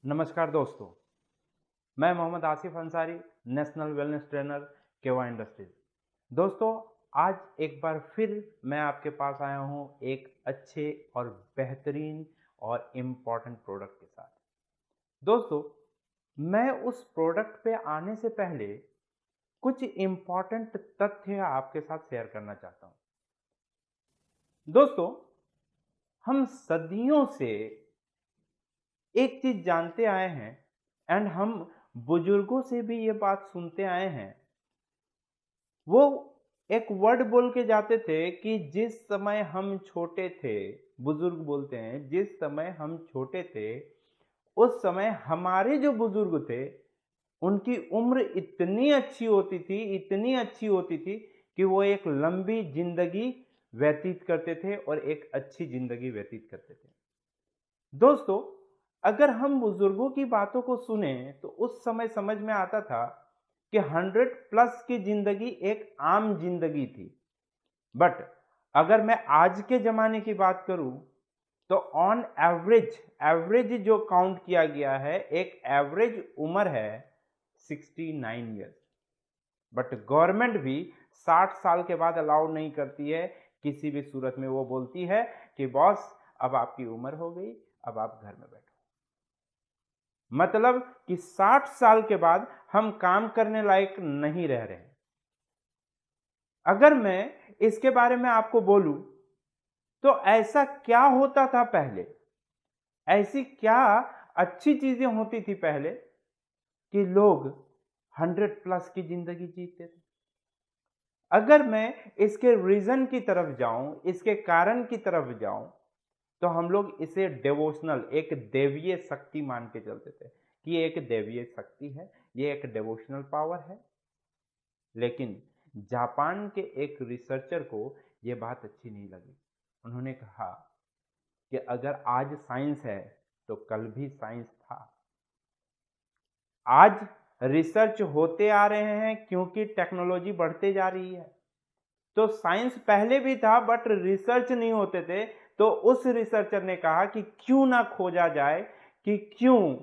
नमस्कार दोस्तों, मैं Mohammad Asif Ansari, national wellness trainer Keva industries. दोस्तों, आज एक बार फिर मैं आपके पास आया हूँ एक अच्छे और बेहतरीन और इम्पॉर्टेंट प्रोडक्ट के साथ। दोस्तों, मैं उस प्रोडक्ट पे आने से पहले कुछ इम्पॉर्टेंट तथ्य आपके साथ शेयर करना चाहता हूँ। दोस्तों, हम सदियों से एक चीज जानते आए हैं एंड हम बुजुर्गों से भी ये बात सुनते आए हैं। वो एक वर्ड बोल के जाते थे कि जिस समय हम छोटे थे, बुजुर्ग बोलते हैं, जिस समय हम छोटे थे उस समय हमारे जो बुजुर्ग थे उनकी उम्र इतनी अच्छी होती थी, इतनी अच्छी होती थी कि वो एक लंबी जिंदगी व्यतीत करते थे और एक अच्छी जिंदगी व्यतीत करते थे। दोस्तों, अगर हम बुजुर्गों की बातों को सुने तो उस समय समझ में आता था कि 100+ की जिंदगी एक आम जिंदगी थी। बट अगर मैं आज के जमाने की बात करूं तो ऑन एवरेज एवरेज जो काउंट किया गया है, एक एवरेज उम्र है 69 ईयर्स। बट गवर्नमेंट भी 60 साल के बाद अलाउ नहीं करती है। किसी भी सूरत में वो बोलती है कि बॉस, अब आपकी उम्र हो गई, अब आप घर में बैठो। मतलब कि 60 साल के बाद हम काम करने लायक नहीं रह रहे। अगर मैं इसके बारे में आपको बोलूं तो ऐसा क्या होता था पहले, ऐसी क्या अच्छी चीजें होती थी पहले कि लोग 100+ की जिंदगी जीते थे। अगर मैं इसके रीजन की तरफ जाऊं, इसके कारण की तरफ जाऊं, तो हम लोग इसे डिवोशनल, एक देवीय शक्ति मान के चलते थे कि ये एक देवीय शक्ति है, ये एक डिवोशनल पावर है। लेकिन जापान के एक रिसर्चर को ये बात अच्छी नहीं लगी। उन्होंने कहा कि अगर आज साइंस है तो कल भी साइंस था। आज रिसर्च होते आ रहे हैं क्योंकि टेक्नोलॉजी बढ़ते जा रही है। तो साइंस पहले भी था बट रिसर्च नहीं होते थे। तो उस रिसर्चर ने कहा कि क्यों ना खोजा जाए कि क्यों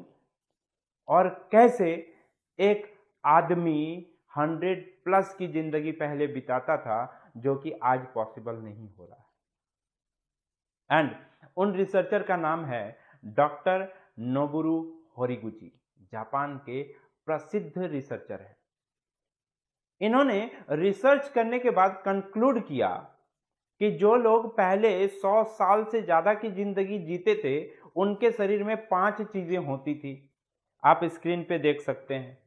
और कैसे एक आदमी 100+ की जिंदगी पहले बिताता था, जो कि आज पॉसिबल नहीं हो रहा है। एंड उन रिसर्चर का नाम है डॉक्टर नोबुरू होरिगुची। जापान के प्रसिद्ध रिसर्चर है। इन्होंने रिसर्च करने के बाद कंक्लूड किया कि जो लोग पहले 100 साल से ज्यादा की जिंदगी जीते थे उनके शरीर में 5 चीजें होती थी। आप स्क्रीन पे देख सकते हैं।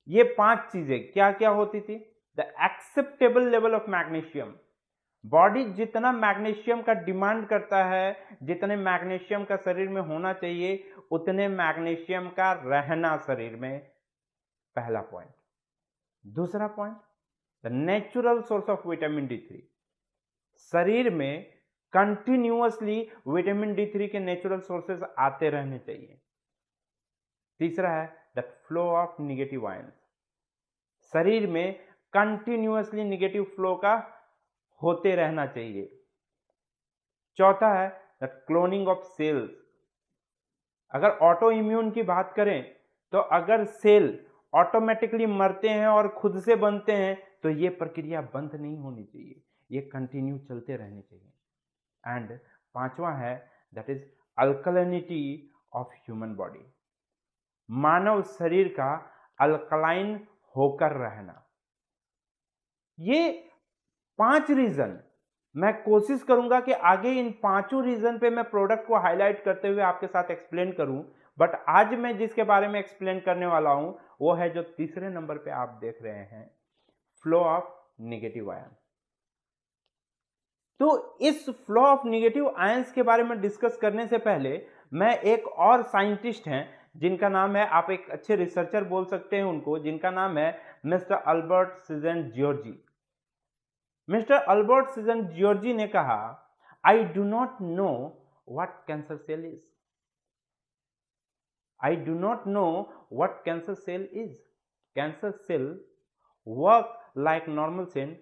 ये 5 चीजें क्या क्या होती थी? The acceptable level of magnesium. Body जितना मैग्नीशियम का डिमांड करता है, जितने मैग्नीशियम का शरीर में होना चाहिए, उतने मैग्नीशियम का रहना शरीर में, पहला पॉइंट। दूसरा point, the natural source of vitamin D3। शरीर में कंटिन्यूअसली विटामिन D3 के नेचुरल सोर्सेज आते रहने चाहिए। तीसरा है the flow of negative ions. शरीर में कंटिन्यूअसली निगेटिव फ्लो का होते रहना चाहिए। चौथा है द क्लोनिंग ऑफ सेल्स। अगर ऑटो इम्यून की बात करें तो अगर सेल ऑटोमेटिकली मरते हैं और खुद से बनते हैं तो ये प्रक्रिया बंद नहीं होनी चाहिए, ये कंटिन्यू चलते रहने चाहिए। एंड पांचवा है that is alkalinity of human body. मानव शरीर का अल्कलाइन होकर रहना। ये 5 रीजन मैं कोशिश करूंगा कि आगे इन 5 रीजन पे मैं प्रोडक्ट को हाईलाइट करते हुए आपके साथ एक्सप्लेन करूं। बट आज मैं जिसके बारे में एक्सप्लेन करने वाला हूं वो है जो तीसरे नंबर पे आप देख रहे हैं, फ्लो ऑफ नेगेटिव आयन। तो इस फ्लो ऑफ नेगेटिव आयंस के बारे में डिस्कस करने से पहले मैं एक और साइंटिस्ट हैं जिनका नाम है, आप एक अच्छे रिसर्चर बोल सकते हैं उनको, जिनका नाम है mister Albert Szent Gyorgyi. Mister Albert Szent Gyorgyi ने कहा, I do not know what cancer cell is. I do not know what cancer cell is. Cancer cell work like normal cell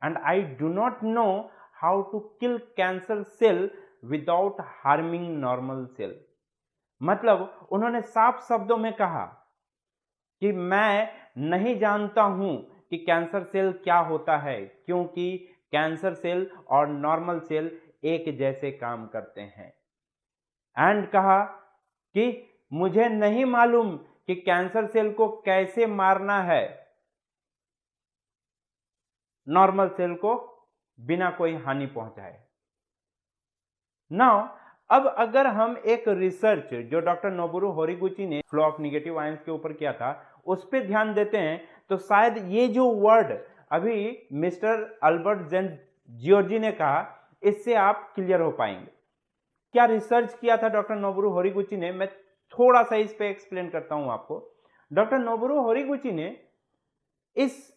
and I do not know how to kill cancer cell without harming normal cell. मतलब उन्होंने साफ शब्दों में कहा कि मैं नहीं जानता हूं कि कैंसर सेल क्या होता है, क्योंकि कैंसर सेल और नॉर्मल सेल एक जैसे काम करते हैं। एंड कहा कि मुझे नहीं मालूम कि कैंसर सेल को कैसे मारना है नॉर्मल सेल को बिना कोई हानि पहुंचाए। नाउ अब अगर हम एक रिसर्च जो डॉक्टर नोबुरू होरिगुची ने फ्लो ऑफ नेगेटिव आयंस के ऊपर किया था उस पर ध्यान देते हैं तो शायद ये जो वर्ड अभी मिस्टर अल्बर्ट जेन जियोर्जी ने कहा इससे आप क्लियर हो पाएंगे। क्या रिसर्च किया था डॉक्टर नोबुरू होरिगुची ने, मैं थोड़ा सा इस पे एक्सप्लेन करता हूं आपको। डॉक्टर नोबुरू होरिगुची ने इस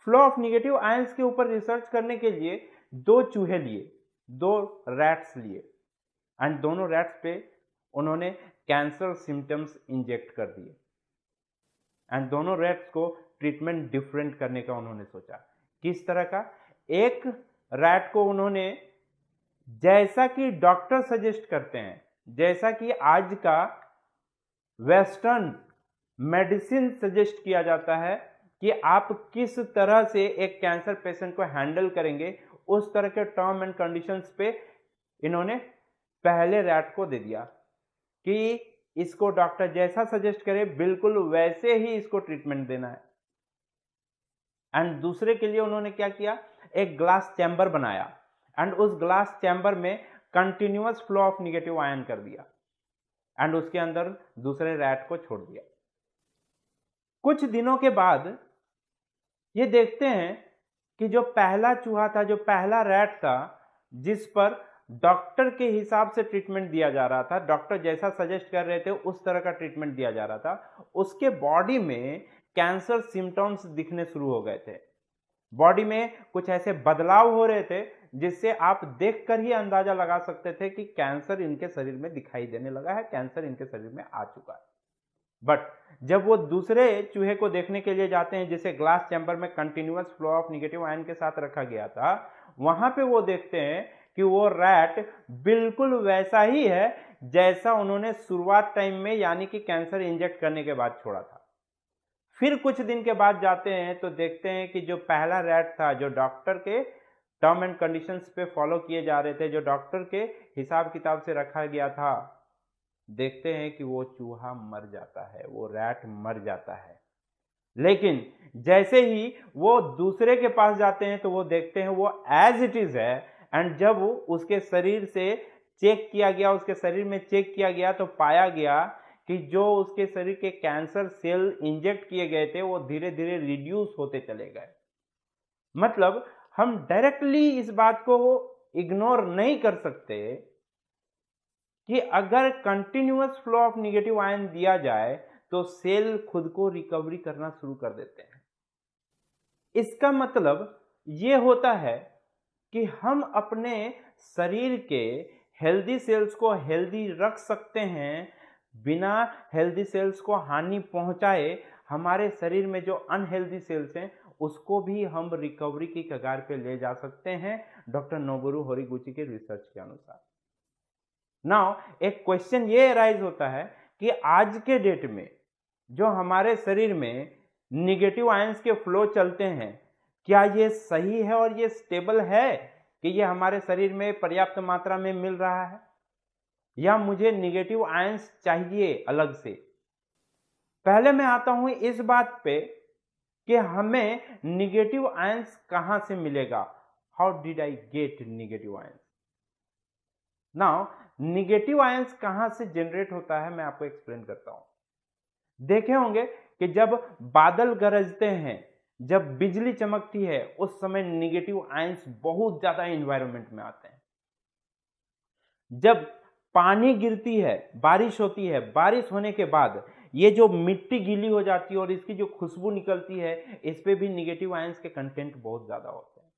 फ्लो ऑफ नेगेटिव आयंस के ऊपर रिसर्च करने के लिए 2 चूहे लिए, 2 रैट्स लिए एंड दोनों रैट्स पे उन्होंने कैंसर सिम्टम्स इंजेक्ट कर दिए एंड दोनों रैट्स को ट्रीटमेंट डिफरेंट करने का उन्होंने सोचा। किस तरह का? एक रैट को उन्होंने जैसा कि डॉक्टर सजेस्ट करते हैं, जैसा कि आज का वेस्टर्न मेडिसिन सजेस्ट किया जाता है कि आप किस तरह से एक कैंसर पेशेंट को हैंडल करेंगे, उस तरह के टर्म एंड कंडीशंस पे इन्होंने पहले रैट को दे दिया कि इसको डॉक्टर जैसा सजेस्ट करे बिल्कुल वैसे ही इसको ट्रीटमेंट देना है। एंड दूसरे के लिए उन्होंने क्या किया, एक ग्लास चैम्बर बनाया एंड उस ग्लास चैम्बर में continuous flow of negative ion कर दिया एंड उसके अंदर दूसरे रैट को छोड़ दिया। कुछ दिनों के बाद ये देखते हैं कि जो पहला चूहा था, जो पहला रैट था जिस पर डॉक्टर के हिसाब से ट्रीटमेंट दिया जा रहा था, डॉक्टर जैसा सजेस्ट कर रहे थे उस तरह का ट्रीटमेंट दिया जा रहा था, उसके बॉडी में कैंसर सिम्टम्स दिखने शुरू हो गए थे। बॉडी में कुछ ऐसे बदलाव हो रहे थे जिससे आप देखकर ही अंदाजा लगा सकते थे कि कैंसर इनके शरीर में दिखाई देने लगा है, कैंसर इनके शरीर में आ चुका है। बट जब वो दूसरे चूहे को देखने के लिए जाते हैं जिसे ग्लास चैम्बर में continuous flow of negative ion के साथ रखा गया था, वहां पे वो देखते हैं कि वो रैट बिल्कुल वैसा ही है जैसा उन्होंने शुरुआत टाइम में यानी कि कैंसर इंजेक्ट करने के बाद छोड़ा था। फिर कुछ दिन के बाद जाते हैं तो देखते हैं कि जो पहला रैट था, जो डॉक्टर के टर्म एंड कंडीशंस पे फॉलो किए जा रहे थे, जो डॉक्टर के हिसाब किताब से रखा गया था, देखते हैं कि वो चूहा मर जाता है, वो रैट मर जाता है। लेकिन जैसे ही वो दूसरे के पास जाते हैं तो वो देखते हैं वो एज इट इज है एंड जब उसके शरीर से चेक किया गया, उसके शरीर में चेक किया गया तो पाया गया कि जो उसके शरीर के कैंसर सेल इंजेक्ट किए गए थे वो धीरे धीरे रिड्यूस होते चले गए। मतलब हम डायरेक्टली इस बात को इग्नोर नहीं कर सकते कि अगर continuous flow of negative ion दिया जाए तो सेल खुद को रिकवरी करना शुरू कर देते हैं। इसका मतलब ये होता है कि हम अपने शरीर के हेल्दी सेल्स को हेल्दी रख सकते हैं बिना हेल्दी सेल्स को हानि पहुंचाए। हमारे शरीर में जो अनहेल्दी सेल्स हैं उसको भी हम रिकवरी की कगार पे ले जा सकते हैं डॉक्टर नोबुरू होरिगुची के रिसर्च के अनुसार। नाउ एक क्वेश्चन ये अराइज होता है कि आज के डेट में जो हमारे शरीर में निगेटिव आयंस के फ्लो चलते हैं, क्या ये सही है और ये स्टेबल है कि ये हमारे शरीर में पर्याप्त मात्रा में मिल रहा है, या मुझे निगेटिव आयंस चाहिए अलग से? पहले मैं आता हूं इस बात पे कि हमें निगेटिव आयंस कहां से मिलेगा। How did I get negative ions? Now negative ions कहां से जनरेट होता है मैं आपको एक्सप्लेन करता हूं। देखे होंगे कि जब बादल गरजते हैं, जब बिजली चमकती है, उस समय निगेटिव आयंस बहुत ज्यादा एनवायरनमेंट में आते हैं। जब पानी गिरती है, बारिश होती है, बारिश होने के बाद ये जो मिट्टी गीली हो जाती है और इसकी जो खुशबू निकलती है, इस पे भी निगेटिव आयंस के कंटेंट बहुत ज्यादा होते हैं।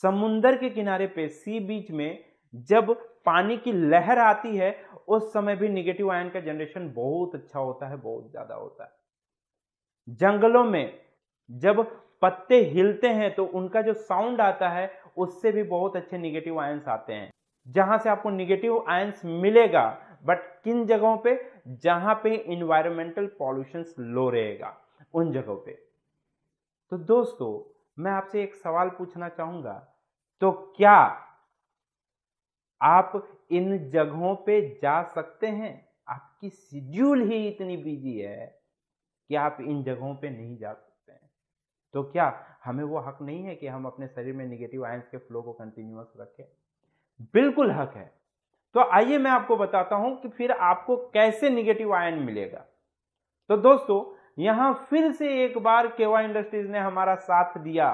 समुंदर के किनारे पे, सी बीच में जब पानी की लहर आती है, उस समय भी निगेटिव आयन का जनरेशन बहुत अच्छा होता है, बहुत ज्यादा होता है। जंगलों में जब पत्ते हिलते हैं तो उनका जो साउंड आता है उससे भी बहुत अच्छे निगेटिव आयंस आते हैं। जहां से आपको निगेटिव आयंस मिलेगा, बट किन जगहों पे? जहां पे इन्वायरमेंटल पॉल्यूशन लो रहेगा, उन जगहों पे। तो दोस्तों, मैं आपसे एक सवाल पूछना चाहूंगा, तो क्या आप इन जगहों पे जा सकते हैं? आपकी शेड्यूल ही इतनी बिजी है कि आप इन जगहों पे नहीं जा सकते हैं। तो क्या हमें वो हक नहीं है कि हम अपने शरीर में निगेटिव आयंस के फ्लो को कंटिन्यूअस रखें? बिल्कुल हक है। तो आइए मैं आपको बताता हूं कि फिर आपको कैसे निगेटिव आयन मिलेगा। तो दोस्तों, यहां फिर से एक बार केवा इंडस्ट्रीज ने हमारा साथ दिया,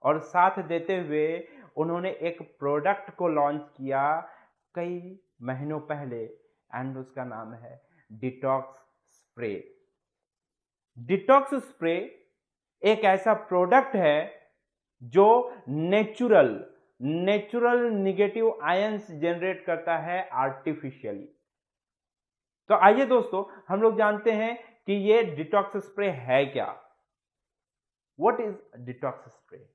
और साथ देते हुए उन्होंने एक प्रोडक्ट को लॉन्च किया कई महीनों पहले, एंड उसका नाम है डिटॉक्स स्प्रे। डिटॉक्स स्प्रे एक ऐसा प्रोडक्ट है जो नेचुरल निगेटिव आयंस जनरेट करता है आर्टिफिशियली। तो आइए दोस्तों, हम लोग जानते हैं कि ये डिटॉक्स स्प्रे है क्या। What is detox spray?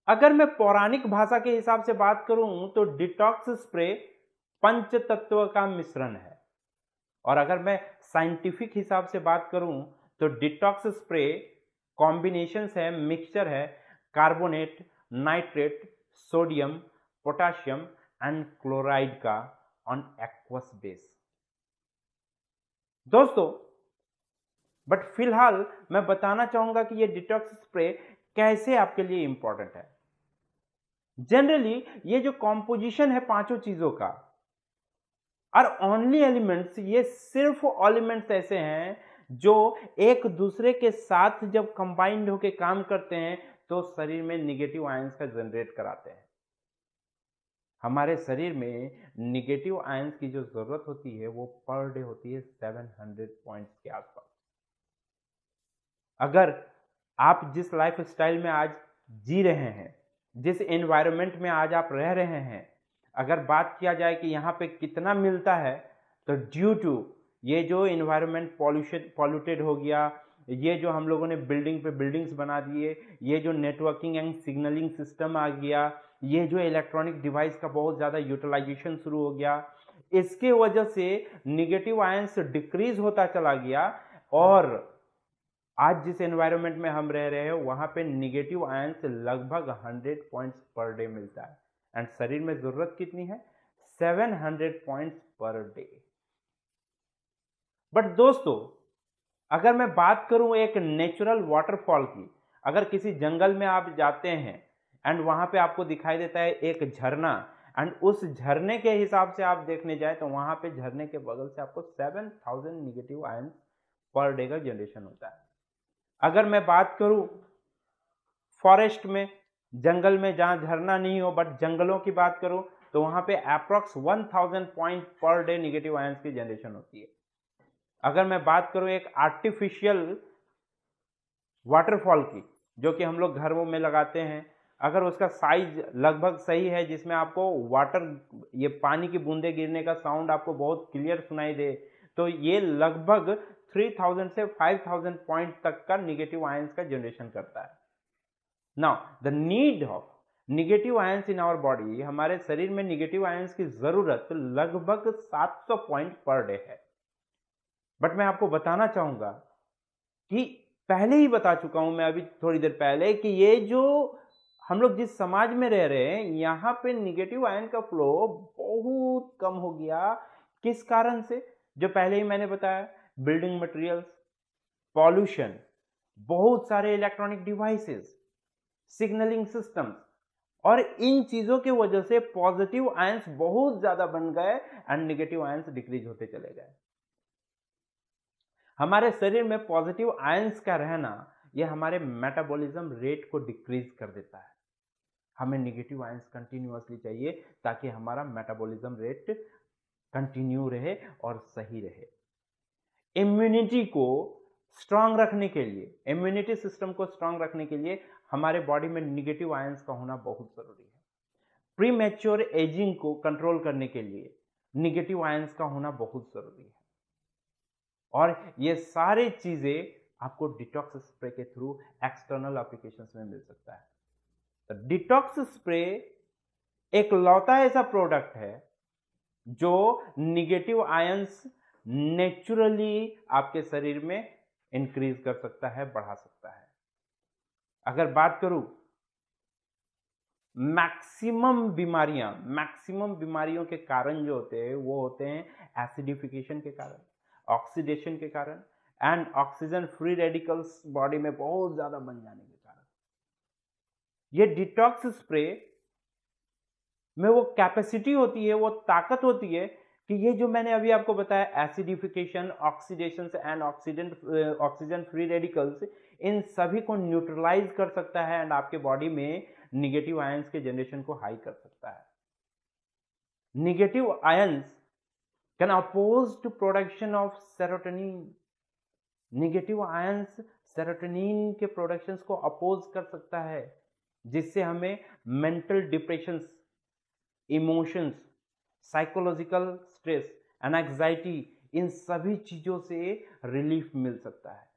अगर मैं पौराणिक भाषा के हिसाब से बात करूं तो डिटॉक्स स्प्रे पंच तत्व का मिश्रण है, और अगर मैं साइंटिफिक हिसाब से बात करूं तो डिटॉक्स स्प्रे कॉम्बिनेशन है, मिक्सचर है carbonate, nitrate, sodium, potassium and chloride का ऑन एक्वस बेस। दोस्तों, बट फिलहाल मैं बताना चाहूंगा कि ये डिटॉक्स स्प्रे कैसे आपके लिए इंपॉर्टेंट है। जनरली ये जो कॉम्पोजिशन है पांचों चीजों का, और ओनली एलिमेंट्स, ये सिर्फ एलिमेंट्स ऐसे हैं जो एक दूसरे के साथ जब कंबाइंड होकर काम करते हैं तो शरीर में निगेटिव आयंस का जनरेट कराते हैं। हमारे शरीर में निगेटिव आयंस की जो जरूरत होती है वो पर डे होती है 700 पॉइंट्स के आसपास। अगर आप जिस लाइफ स्टाइल में आज जी रहे हैं, जिस एनवायरनमेंट में आज आप रह रहे हैं, अगर बात किया जाए कि यहाँ पे कितना मिलता है, तो ड्यू टू ये जो इन्वायरमेंट पॉल्यूटेड हो गया, ये जो हम लोगों ने बिल्डिंग पे बिल्डिंग्स बना दिए, ये जो नेटवर्किंग एंड सिग्नलिंग सिस्टम आ गया, ये जो इलेक्ट्रॉनिक डिवाइस का बहुत ज़्यादा यूटिलाइजेशन शुरू हो गया, इसके वजह से निगेटिव आयंस डिक्रीज होता चला गया। और आज जिस एनवायरनमेंट में हम रह रहे हैं वहां पे निगेटिव आयंस लगभग 100 पॉइंट्स पर डे मिलता है, एंड शरीर में जरूरत कितनी है? 700 पॉइंट्स पर डे। बट दोस्तों, अगर मैं बात करूं एक नेचुरल वाटरफॉल की, अगर किसी जंगल में आप जाते हैं एंड वहां पे आपको दिखाई देता है एक झरना, एंड उस झरने के हिसाब से आप देखने जाए तो वहां पे झरने के बगल से आपको 7000 निगेटिव आयंस पर डे का जनरेशन होता है। अगर मैं बात करूं फॉरेस्ट में, जंगल में जहां झरना नहीं हो बट जंगलों की बात करूं, तो वहां पे approx 1000 point per day negative ions की जनरेशन होती है। अगर मैं बात करूं एक आर्टिफिशियल वाटरफॉल की, जो कि हम लोग घरों में लगाते हैं, अगर उसका साइज लगभग सही है, जिसमें आपको वाटर, ये पानी की बूंदे गिरने का साउंड आपको बहुत क्लियर सुनाई दे, तो ये लगभग 3000 से 5000 पॉइंट तक का निगेटिव आयंस का जनरेशन करता है। Now the need of negative ions in our body, हमारे शरीर में निगेटिव आयंस की जरूरत लगभग 700 पॉइंट पर डे है। बट मैं आपको बताना चाहूंगा कि पहले ही बता चुका हूं मैं अभी थोड़ी देर पहले कि ये जो हम लोग जिस समाज में रह रहे हैं, यहां पे निगेटिव आयन का फ्लो बहुत कम हो गया। किस कारण से? जो पहले ही मैंने बताया, बिल्डिंग मटेरियल्स, पॉल्यूशन, बहुत सारे इलेक्ट्रॉनिक डिवाइसेस, सिग्नलिंग सिस्टम्स, और इन चीजों की वजह से पॉजिटिव आयंस बहुत ज्यादा बन गए एंड निगेटिव आयंस डिक्रीज होते चले गए। हमारे शरीर में पॉजिटिव आयंस का रहना यह हमारे मेटाबॉलिज्म रेट को डिक्रीज कर देता है। हमें निगेटिव आयंस कंटिन्यूअसली चाहिए ताकि हमारा मेटाबॉलिज्म रेट कंटिन्यू रहे और सही रहे। इम्यूनिटी को स्ट्रांग रखने के लिए, इम्यूनिटी सिस्टम को स्ट्रांग रखने के लिए हमारे बॉडी में निगेटिव आयंस का होना बहुत जरूरी है। प्रीमैच्योर एजिंग को कंट्रोल करने के लिए निगेटिव आयंस का होना बहुत जरूरी है। और ये सारी चीजें आपको डिटॉक्स स्प्रे के थ्रू एक्सटर्नल एप्लीकेशंस में मिल सकता है। तो डिटॉक्स स्प्रे एक लौता ऐसा प्रोडक्ट है जो निगेटिव आयंस नेचुरली आपके शरीर में इंक्रीज कर सकता है, बढ़ा सकता है। अगर बात करूं मैक्सिमम बीमारियों के कारण जो होते हैं वो होते हैं एसिडिफिकेशन के कारण, ऑक्सीडेशन के कारण and oxygen free radicals body में बहुत ज्यादा बन जाने के कारण। ये डिटॉक्स स्प्रे में वो कैपेसिटी होती है, वो ताकत होती है कि ये जो मैंने अभी आपको बताया acidification, oxidation and oxygen free radicals, इन सभी को न्यूट्रलाइज कर सकता है एंड आपके बॉडी में निगेटिव आयंस के जनरेशन को हाई कर सकता है। Negative ions can oppose to production of serotonin. Negative ions serotonin के प्रोडक्शन को अपोज कर सकता है, जिससे हमें mental depression, emotions, psychological stress and anxiety, इन सभी चीजों से रिलीफ मिल सकता है।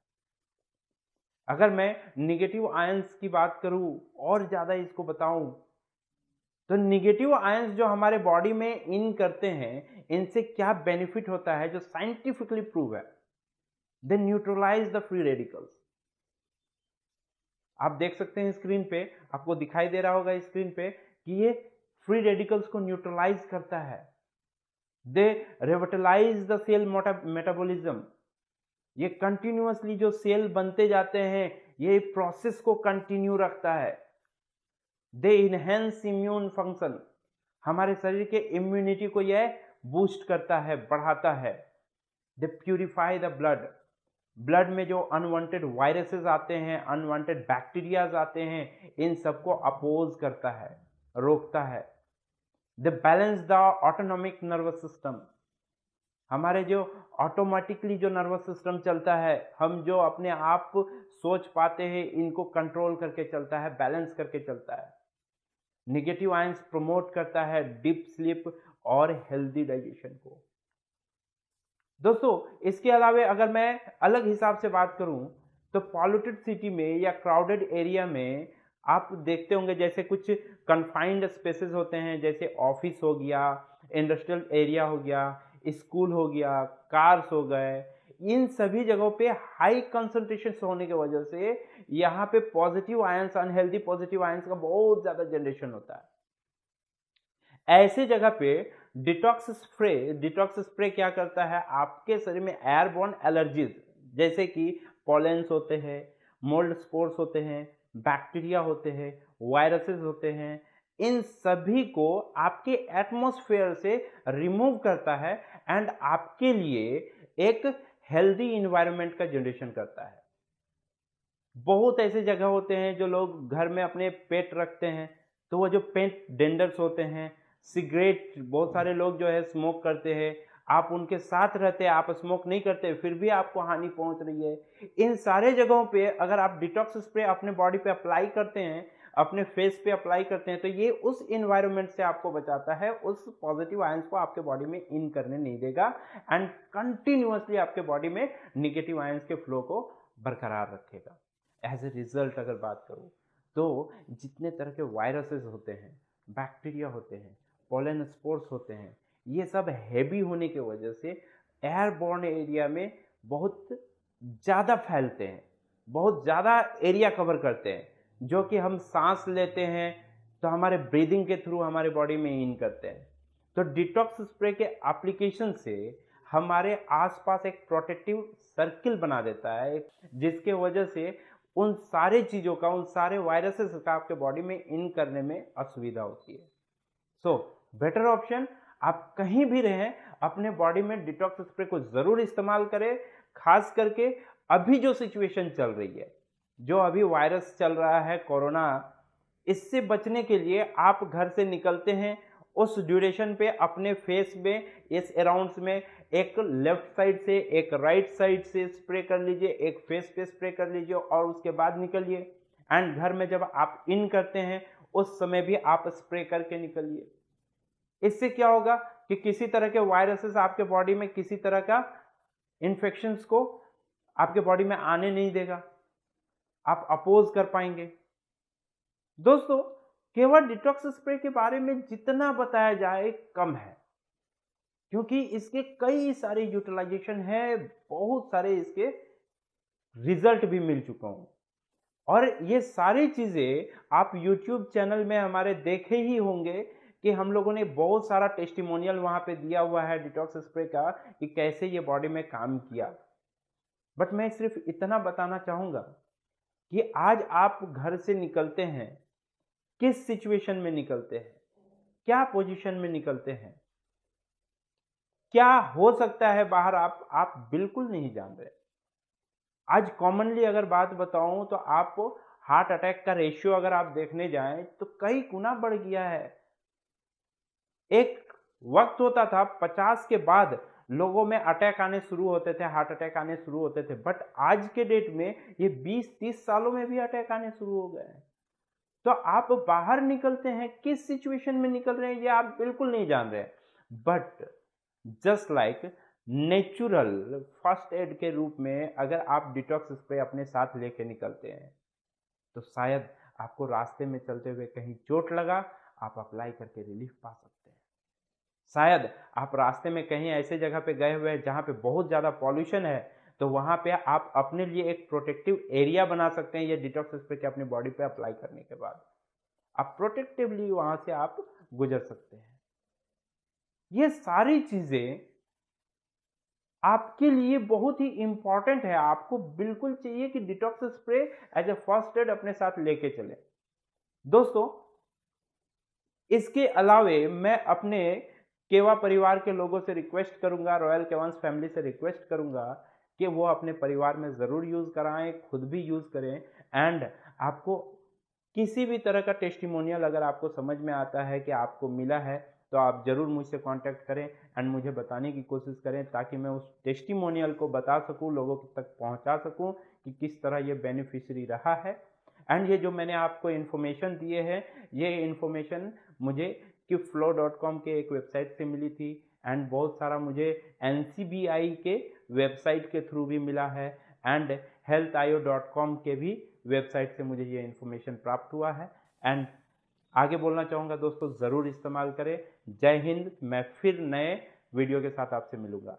अगर मैं निगेटिव आयंस की बात करूं और ज्यादा इसको बताऊं तो निगेटिव आयंस जो हमारे बॉडी में इन करते हैं, इनसे क्या बेनिफिट होता है जो साइंटिफिकली प्रूव है। दे न्यूट्रलाइज द फ्री रेडिकल्स। आप देख सकते हैं स्क्रीन पे, आपको दिखाई दे रहा होगा स्क्रीन पे कि ये फ्री रेडिकल्स को न्यूट्रलाइज करता है। दे रिविटलाइज द सेल मेटाबॉलिज्म। ये कंटिन्यूअसली जो सेल बनते जाते हैं, ये प्रोसेस को कंटिन्यू रखता है। दे इनहेंस इम्यून फंक्शन। हमारे शरीर के इम्यूनिटी को यह बूस्ट करता है, बढ़ाता है। दे प्यूरिफाई द ब्लड। ब्लड में जो अनवांटेड वायरसेस आते हैं, अनवांटेड बैक्टीरियाज आते हैं, इन सबको अपोज करता है, रोकता है। They balance the autonomic nervous system. हमारे जो ऑटोमेटिकली जो नर्वस सिस्टम चलता है, हम जो अपने आप सोच पाते हैं, इनको कंट्रोल करके चलता है, बैलेंस करके चलता है। निगेटिव आयंस प्रमोट करता है डीप स्लीप और हेल्दी डाइजेशन को। दोस्तों, इसके अलावा अगर मैं अलग हिसाब से बात करूं तो पॉल्यूटेड सिटी में या क्राउडेड एरिया में आप देखते होंगे जैसे कुछ कन्फाइंड स्पेसेस होते हैं, जैसे ऑफिस हो गया, इंडस्ट्रियल एरिया हो गया, स्कूल हो गया, कार्स हो गए। इन सभी जगहों पे हाई कंसंट्रेशन होने की वजह से यहाँ पे positive ions, unhealthy positive ions का बहुत ज्यादा जनरेशन होता है। ऐसे जगह पे डिटॉक्स स्प्रे क्या करता है, आपके शरीर में एयरबोर्न एलर्जीज जैसे कि पॉलेंस होते हैं, मोल्ड स्पोर्स होते हैं, बैक्टीरिया होते हैं, वायरसेस होते हैं, इन सभी को आपके एटमॉस्फेयर से रिमूव करता है एंड आपके लिए एक हेल्दी इन्वायरमेंट का जनरेशन करता है। बहुत ऐसे जगह होते हैं जो लोग घर में अपने पेट रखते हैं, तो वो जो पेट डेंडर्स होते हैं, सिगरेट, बहुत सारे लोग जो है स्मोक करते हैं, आप उनके साथ रहते हैं, आप स्मोक नहीं करते, फिर भी आपको हानि पहुंच रही है। इन सारे जगहों पे अगर आप डिटॉक्स स्प्रे अपने बॉडी पे अप्लाई करते हैं, अपने फेस पे अप्लाई करते हैं, तो ये उस इन्वायरमेंट से आपको बचाता है, उस पॉजिटिव आयंस को आपके बॉडी में इन करने नहीं देगा एंड कंटिन्यूअसली आपके बॉडी में निगेटिव आयंस के फ्लो को बरकरार रखेगा। एज ए रिजल्ट अगर बात करूं तो जितने तरह के वायरसेस होते हैं, बैक्टीरिया होते हैं, पोलन स्पोर्स होते हैं, ये सब हैवी होने की वजह से एयरबॉर्न एरिया में बहुत ज़्यादा फैलते हैं, बहुत ज़्यादा एरिया कवर करते हैं, जो कि हम सांस लेते हैं तो हमारे ब्रीदिंग के थ्रू हमारे बॉडी में इन करते हैं। तो डिटॉक्स स्प्रे के एप्लीकेशन से हमारे आसपास एक प्रोटेक्टिव सर्किल बना देता है, जिसके वजह से उन सारे चीज़ों का, उन सारे वायरसेस का आपके बॉडी में इन करने में असुविधा होती है। सो बेटर ऑप्शन, आप कहीं भी रहें, अपने बॉडी में डिटॉक्स स्प्रे को जरूर इस्तेमाल करें। खास करके अभी जो सिचुएशन चल रही है, जो अभी वायरस चल रहा है कोरोना, इससे बचने के लिए आप घर से निकलते हैं, उस ड्यूरेशन पे अपने फेस में, इस अराउंड्स में एक लेफ्ट साइड से एक राइट साइड से स्प्रे कर लीजिए, एक फेस पे स्प्रे कर लीजिए और उसके बाद निकलिए। एंड घर में जब आप इन करते हैं उस समय भी आप स्प्रे करके निकलिए। इससे क्या होगा कि किसी तरह के वायरसेस आपके बॉडी में, किसी तरह का इन्फेक्शंस को आपके बॉडी में आने नहीं देगा, आप अपोज कर पाएंगे। दोस्तों, केवल डिटॉक्स स्प्रे के बारे में जितना बताया जाए कम है। क्योंकि इसके कई सारे यूटिलाइजेशन है, बहुत सारे इसके रिजल्ट भी मिल चुका हूं। और ये सारी चीजें आप YouTube चैनल में हमारे देखे ही होंगे कि हम लोगों ने बहुत सारा टेस्टिमोनियल वहां पे दिया हुआ है डिटॉक्स स्प्रे का कि कैसे ये बॉडी में काम किया। बट मैं सिर्फ इतना बताना चाहूंगा कि आज आप घर से निकलते हैं, किस सिचुएशन में निकलते हैं, क्या पोजीशन में निकलते हैं, क्या हो सकता है बाहर, आप बिल्कुल नहीं जान रहे। आज कॉमनली अगर बात बताऊं तो आप हार्ट अटैक का रेशियो अगर आप देखने जाएं तो कई गुना बढ़ गया है। एक वक्त होता था 50 के बाद लोगों में अटैक आने शुरू होते थे, हार्ट अटैक आने शुरू होते थे, बट आज के डेट में ये 20-30 सालों में भी अटैक आने शुरू हो गए हैं। तो आप बाहर निकलते हैं, किस सिचुएशन में निकल रहे हैं ये आप बिल्कुल नहीं जान रहे। But just like natural first aid के रूप में अगर आप डिटॉक्स स्प्रे अपने साथ लेके निकलते हैं तो शायद आपको रास्ते में चलते हुए कहीं चोट लगा, आप अप्लाई करके रिलीफ पा सकते हैं। शायद आप रास्ते में कहीं ऐसे जगह पे गए हुए हैं जहां पे बहुत ज़्यादा पॉल्यूशन है, तो वहां पे आप अपने लिए एक प्रोटेक्टिव एरिया बना सकते हैं। ये डिटॉक्स स्प्रे के अपनी बॉडी पे अप्लाई करने के बाद आप प्रोटेक्टिवली वहां से आप गुजर सकते हैं। ये सारी चीजें आपके लिए बहुत ही इंपॉर्टेंट है। आपको बिल्कुल चाहिए कि detox spray as a first aid अपने साथ लेके चले। दोस्तों, इसके अलावे मैं अपने केवा परिवार के लोगों से रिक्वेस्ट करूंगा, रॉयल केवांस फैमिली से रिक्वेस्ट करूंगा कि वो अपने परिवार में ज़रूर यूज़ कराएं, खुद भी यूज़ करें। एंड आपको किसी भी तरह का टेस्टिमोनियल अगर आपको समझ में आता है कि आपको मिला है तो आप ज़रूर मुझसे कांटेक्ट करें एंड मुझे बताने की कोशिश करें ताकि मैं उस टेस्टिमोनियल को बता सकूं, लोगों तक पहुंचा सकूं कि किस तरह ये बेनिफिशियरी रहा है। एंड ये जो मैंने आपको इन्फॉर्मेशन दिए हैं, ये इन्फॉर्मेशन मुझे kiflow.com के एक वेबसाइट से मिली थी एंड बहुत सारा मुझे NCBI के वेबसाइट के थ्रू भी मिला है एंड healthio.com के भी वेबसाइट से मुझे ये इन्फॉर्मेशन प्राप्त हुआ है। एंड आगे बोलना चाहूँगा दोस्तों, ज़रूर इस्तेमाल करें। जय हिंद। मैं फिर नए वीडियो के साथ आपसे मिलूंगा।